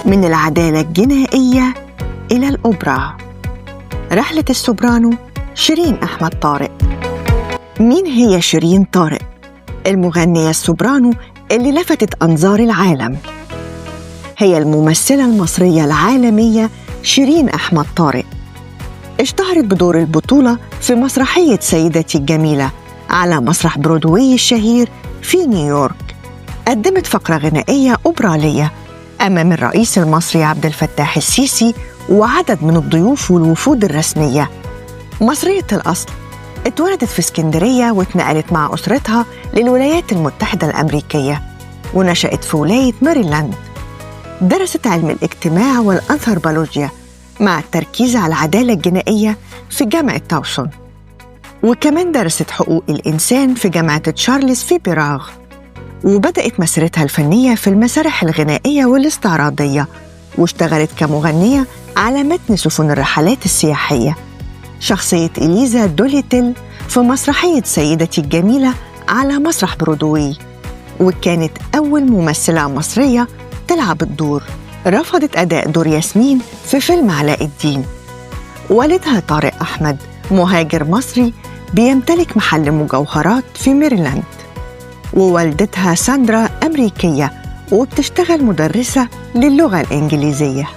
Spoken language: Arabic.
من العدالة الجنائية إلى الأوبرا، رحلة السوبرانو شيرين أحمد طارق. مين هي شيرين طارق؟ المغنية السوبرانو اللي لفتت أنظار العالم. هي الممثلة المصرية العالمية شيرين أحمد طارق. اشتهرت بدور البطولة في مسرحية سيدتي الجميلة على مسرح برودواي الشهير في نيويورك. قدمت فقرة غنائية أوبرالية أمام الرئيس المصري عبد الفتاح السيسي وعدد من الضيوف والوفود الرسمية. مصرية الأصل، اتولدت في اسكندرية واتنقلت مع أسرتها للولايات المتحدة الأمريكية، ونشأت في ولاية ماريلاند. درست علم الاجتماع والأنثروبولوجيا مع التركيز على العدالة الجنائية في جامعة تاوسون، وكمان درست حقوق الإنسان في جامعة تشارلز في براغ. وبدأت مسيرتها الفنية في المسارح الغنائية والاستعراضية، واشتغلت كمغنية على متن سفن الرحلات السياحية، شخصية إليزا دوليتل في مسرحية سيدتي الجميلة على مسرح برودواي، وكانت أول ممثلة مصرية تلعب الدور. رفضت أداء دور ياسمين في فيلم علاء الدين. والدها طارق أحمد مهاجر مصري بيمتلك محل مجوهرات في ميريلاند، ووالدتها ساندرا أمريكية وبتشتغل مدرسة للغة الإنجليزية.